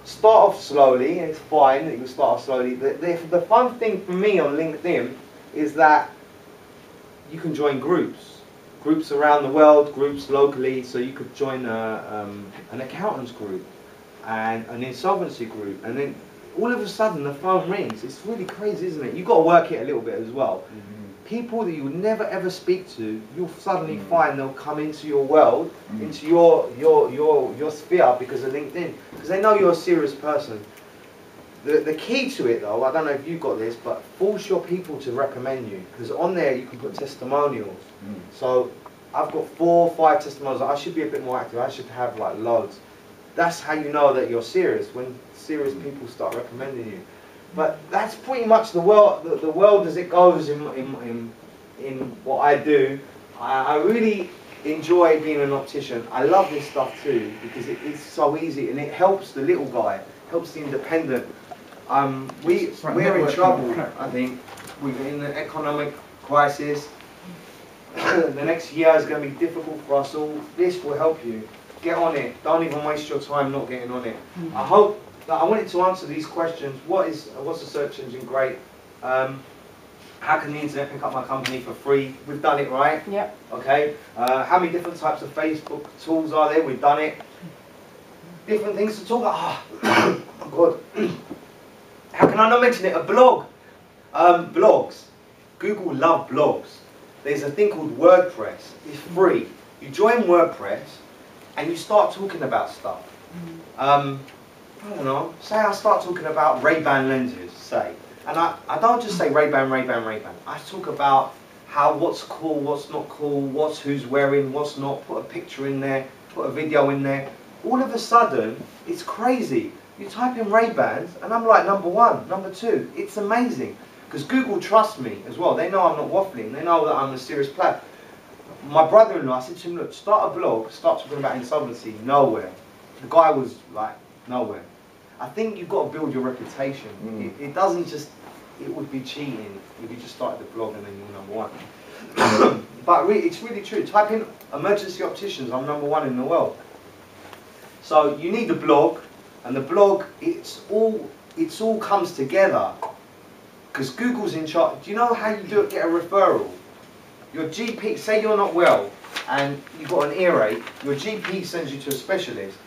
start off slowly, it's fine that you start off slowly. The fun thing for me on LinkedIn is that you can join groups around the world, groups locally, so you could join an accountants group and an insolvency group, and then all of a sudden the phone rings. It's really crazy, isn't it? You've got to work it a little bit as well. People that you would never ever speak to, you'll suddenly find they'll come into your world, into your sphere because of LinkedIn, because they know you're a serious person. The key to it though, I don't know if you've got this, but force your people to recommend you, because on there you can put testimonials. So I've got 4 or 5 testimonials. I should be a bit more active. I should have like loads. That's how you know that you're serious, when serious people start recommending you. But that's pretty much the world as it goes in what I do. I really enjoy being an optician. I love this stuff too, because it's so easy and it helps the little guy, helps the independent. We're in trouble, I think. We're in an economic crisis. The next year is going to be difficult for us all. This will help you. Get on it. Don't even waste your time not getting on it. I hope that I wanted to answer these questions. What's the search engine? Great. How can the internet pick up my company for free? We've done it, right? Yep. Okay. How many different types of Facebook tools are there? We've done it. Different things to talk about. Oh, God. How can I not mention it? A blog. Blogs. Google love blogs. There's a thing called WordPress. It's free. You join WordPress and you start talking about stuff. I don't know. Say I start talking about Ray-Ban lenses, say. And I don't just say Ray-Ban, Ray-Ban, Ray-Ban. I talk about what's cool, what's not cool, who's wearing, what's not. Put a picture in there, put a video in there. All of a sudden, it's crazy. You type in Ray-Bans and I'm like #1, #2. It's amazing. Because Google trusts me as well. They know I'm not waffling. They know that I'm a serious player. My brother-in-law, I said to him, look, start a blog, start talking about insolvency. Nowhere. The guy was like, nowhere. I think you've got to build your reputation. It doesn't just, it would be cheating if you just started the blog and then you're #1. But it's really true. Type in emergency opticians, I'm #1 in the world. So you need a blog, and the blog, it's all comes together. Because Google's in charge. Do you know how you get a referral? Your GP, say you're not well and you've got an earache, your GP sends you to a specialist.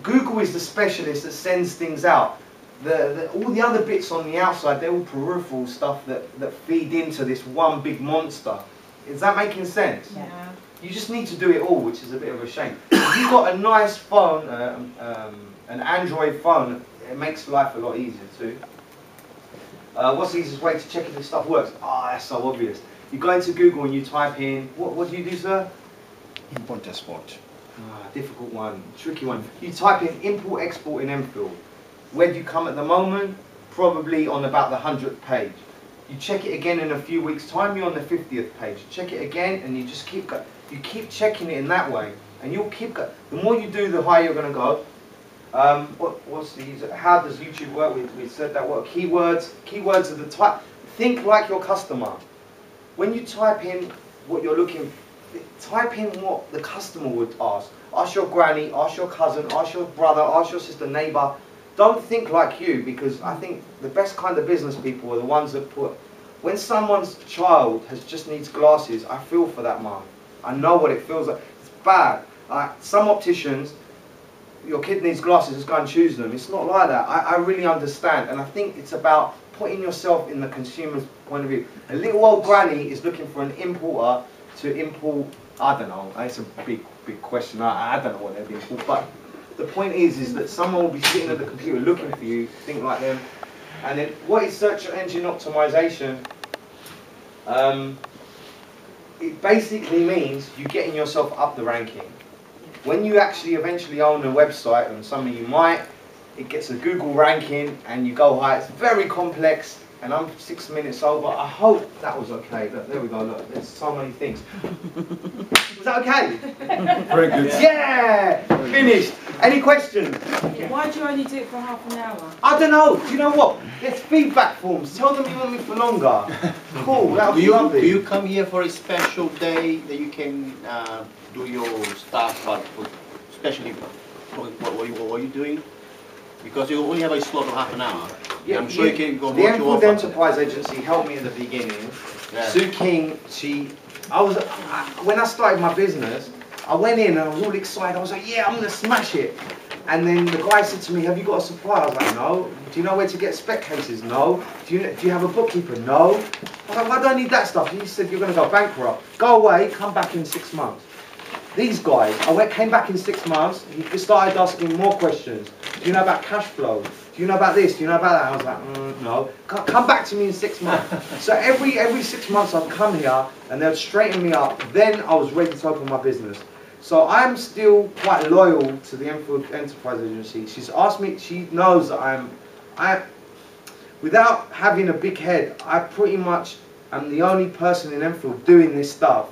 Google is the specialist that sends things out. All the other bits on the outside, they're all peripheral stuff that feed into this one big monster. Is that making sense? Yeah. You just need to do it all, which is a bit of a shame. If you've got a nice phone, an Android phone, it makes life a lot easier too. What's the easiest way to check if this stuff works? That's so obvious. You go into Google and you type in, what do you do, sir? Import, export. Difficult one, tricky one. You type in import, export in Enfield. Where do you come at the moment? Probably on about the 100th page. You check it again in a few weeks' time, you're on the 50th page. Check it again and you just keep checking it in that way. And you'll keep going. The more you do, the higher you're going to go. How does YouTube work? We said that. What keywords? Keywords are the type. Think like your customer. When you type in what you're looking, type in what the customer would ask. Ask your granny, ask your cousin, ask your brother, ask your sister, neighbour. Don't think like you, because I think the best kind of business people are the ones that put. When someone's child just needs glasses, I feel for that mum. I know what it feels like. It's bad. Like some opticians, your kid needs glasses, just go and choose them. It's not like that. I really understand, and I think it's about putting yourself in the consumer's point of view. A little old granny is looking for an importer to import, I don't know, it's a big question, I don't know what they're being called, but the point is that someone will be sitting at the computer looking for you, think like them. And then what is search engine optimization? It basically means you're getting yourself up the ranking. When you actually eventually own a website, and some of you might, it gets a Google ranking and you go high. It's very complex, and I'm 6 minutes over. I hope that was okay. Look, there we go, look, there's so many things. Was that okay? Very good. Yeah! Finished. Any questions? Why do you only do it for half an hour? I don't know. Do you know what? There's feedback forms. Tell them you want me for longer. Cool, that would be lovely. Do you come here for a special day that you can do your stuff, but especially what are you doing? Because you only have a slot of half an hour. Yeah, I'm sure you can go the what you Enfield offer. Enterprise Agency helped me in the beginning. Yeah. Sue King, when I started my business, I went in and I was all excited. I was like, yeah, I'm gonna smash it. And then the guy said to me, have you got a supplier? I was like, no. Do you know where to get spec cases? No. Do you have a bookkeeper? No. I was like, why do I need that stuff? He said, you're gonna go bankrupt. Go away, come back in 6 months. These guys, came back in 6 months, he started asking more questions. Do you know about cash flow? Do you know about this? Do you know about that? I was like, no. Come back to me in 6 months. So every 6 months I'd come here and they'd straighten me up. Then I was ready to open my business. So I'm still quite loyal to the Enfield Enterprise Agency. She's asked me, she knows that without having a big head, I pretty much am the only person in Enfield doing this stuff.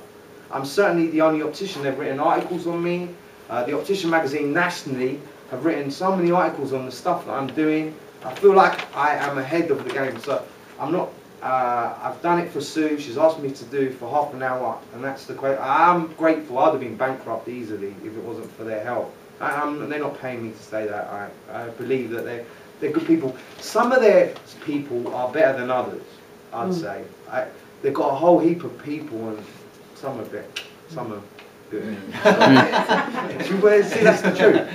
I'm certainly the only optician. They've written articles on me. The Optician magazine nationally have written so many articles on the stuff that I'm doing. I feel like I am ahead of the game. So I'm not. I've done it for Sue. She's asked me to do for half an hour, and that's the question. I'm grateful. I'd have been bankrupt easily if it wasn't for their help. They're not paying me to say that. I believe that they're good people. Some of their people are better than others, I'd say. They've got a whole heap of people, and some are good. Some are good. See, that's the truth.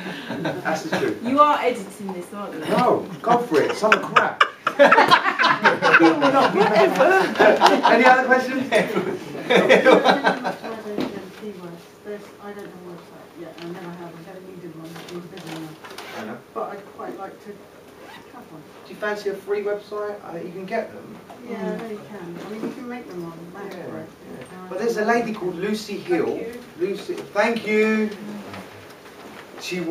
That's the truth. You are editing this, aren't you? No, go for it. Some are crap. Any other questions? I don't know website yet. I never have. I never needed one. I know. But I'd quite like to have one. Do you fancy a free website? You can get them. Yeah, I know you can. I mean, you can make them on Mac, Yeah, right? But there's a lady called Lucy Hill. Thank you. Thank you. She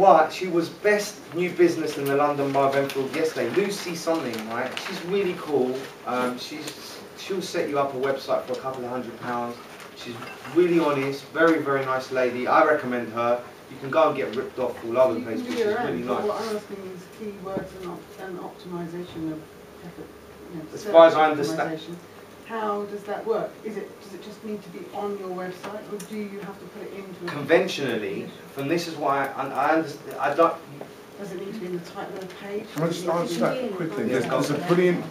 was best new business in the London Bar of Enfield yesterday. Lucy something, right? She's really cool. She'll set you up a website for a couple of £100. She's really honest, very, very nice lady. I recommend her. You can go and get ripped off all over the You place, can but do she's your own, really but nice. what I'm asking is keywords and optimization of effort. As far as search I understand. optimization. How does that work? Does it just need to be on your website, or do you have to put it into a Conventionally, and this is why I understand. I don't. Does it need to be in the title of the page? Can I just answer that quickly? Yeah, There's go a for it. brilliant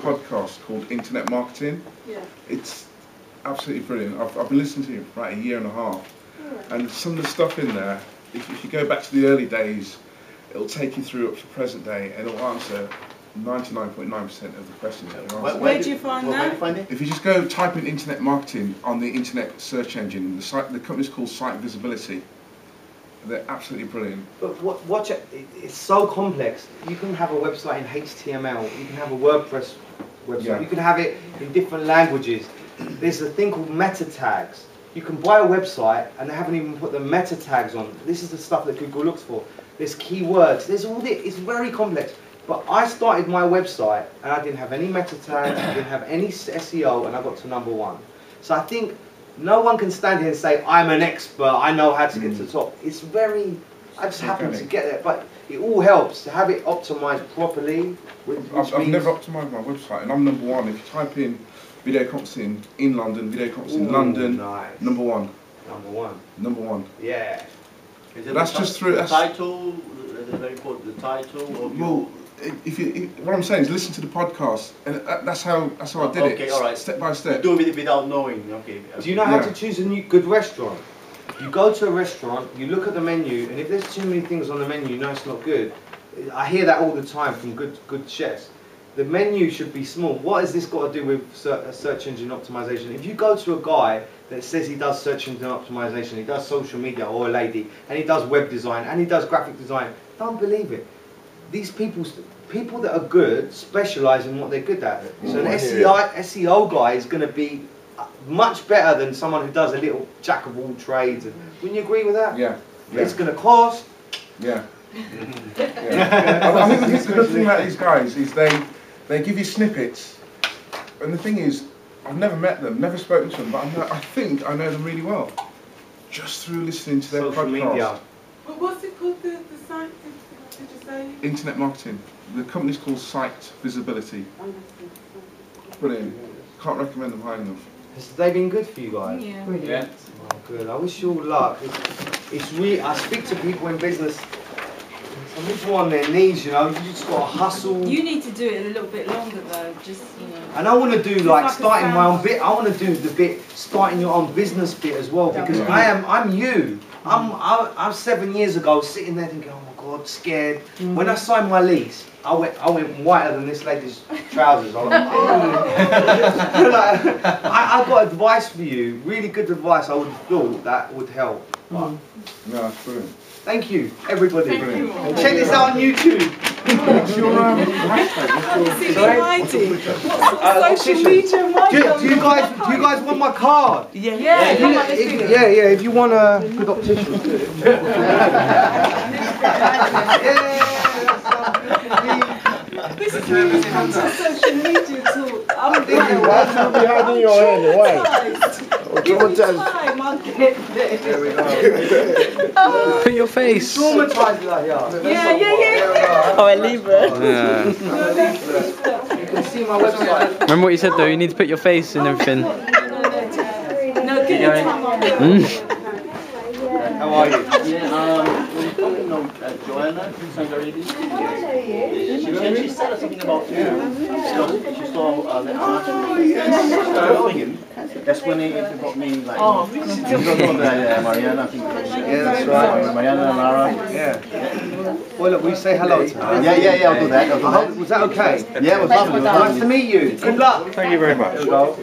podcast called Internet Marketing. Yeah. It's absolutely brilliant. I've been listening to it for about a year and a half. And some of the stuff in there, if you go back to the early days, it'll take you through up to present day and it'll answer 99.9% of the questions that you're asking. Where do you find Where do you that? find it? If you just go type in internet marketing on the internet search engine, the company's called Site Visibility. They're absolutely brilliant. But watch it. It's so complex. You can have a website in HTML. You can have a WordPress website. Yeah. You can have it in different languages. There's a thing called meta tags. You can buy a website and they haven't even put the meta tags on. This is the stuff that Google looks for. There's keywords. There's all this. It's very complex. But I started my website and I didn't have any meta tags. I didn't have any SEO, and I got to #1. So I think no one can stand here and say, I'm an expert, I know how to get to the top. It's very, I just happen to get there. But it all helps to have it optimized properly. I've never optimised my website and I'm #1. If you type in video conferencing in London, video conferencing London, nice. #1. #1. Yeah. Is it That's the just through- the that's- title, the very important, the title of your... Well, what I'm saying is listen to the podcast, and that's how I did it. Okay, all right. Step by You step. do it without knowing, okay. Do you know how Yeah. to choose a good restaurant? You go to a restaurant, you look at the menu, and if there's too many things on the menu, you know it's not good. I hear that all the time from good chefs. The menu should be small. What has this got to do with search engine optimization? If you go to a guy that says he does search engine optimization, he does social media, or a lady, and he does web design, and he does graphic design, don't believe it. These people that are good specialize in what they're good at. So an SEO guy is going to be much better than someone who does a little jack of all trades. Wouldn't you agree with that? Yeah. It's going to cost. Yeah. I think the good thing about these guys is they give you snippets, and the thing is, I've never met them, never spoken to them, but I think I know them really well, just through listening to their Social podcast. media. But what's it called, the site, did you say? Internet marketing. The company's called Site Visibility. Brilliant. Can't recommend them highly enough. Has they been good for you guys? Yeah. Yeah. Oh, good. I wish you all luck. It's really. I speak to people in business. Some people on their knees, you know, you just got to hustle. You need to do it a little bit longer though, just, you know. And I want to do Just like like a starting my own sound. bit. I want to do the bit starting your own business bit as well because I'm you. I'm 7 years ago sitting there thinking, oh my God, scared. When I signed my lease, I went whiter than this lady's trousers. I was like, oh. Like, I got advice for you, really good advice. I would have thought that would help. But No, it's brilliant. thank you, everybody. Thank you. And check this out on YouTube. What's your hashtag? See me hiding. What's social media mic? Do you guys want my card? Yeah, If you- come on, let's do it. yeah, if you want a good optician. This is really comes to social media talk. I'm behind your hand, why? Give me time, I'll get there. There we go. Put your face. Traumatized like Yeah. Oh, I leave it. You can see my website. Remember what you said though, you need to put your face and everything. No, give me time, I'll get there. How are you? Yeah, you probably know Joanna Sangaridi. She said something about you. She saw the art. That's when he got me like. Oh, Mariana, I think. Yeah, that's right. Mariana and Lara. Yeah. Well, look, we say hello to her. Yeah, I'll do that. I hope, was that okay? Yeah, it was lovely. Nice to meet you. Good luck. Thank you very much. There we go.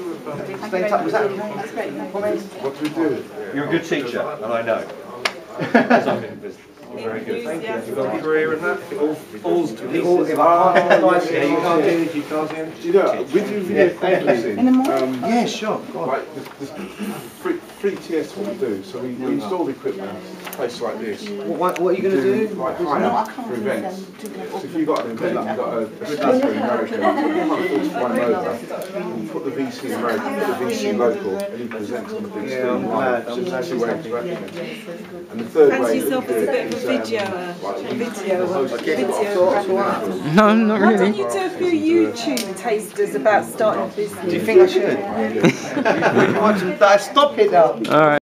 Stay in touch. Was that okay? What do we do? You're a good teacher, and I know. Because I'm in business. Very good. You've got a career in that? If it all falls to pieces. If I can't organise Yeah, it, you can't do it, you can't do it. Do you know, we do video conferencing. Yeah, sure. Go on. Like, there's free TS what we do. So we install the equipment in a place like this. What are you going to do? Like hire for events. So if you've got an event, you've got a speaker in America, you can't afford to fly them over. You put the VC in America, put the VC local, and he presents on the big screen. I'm glad. It's just a two-way interaction. And the third Fancy way yourself that as we a do bit it of a video. No, not Why really. don't you do a few YouTube tasters about starting a business? Do you think I should? Stop it now. Alright.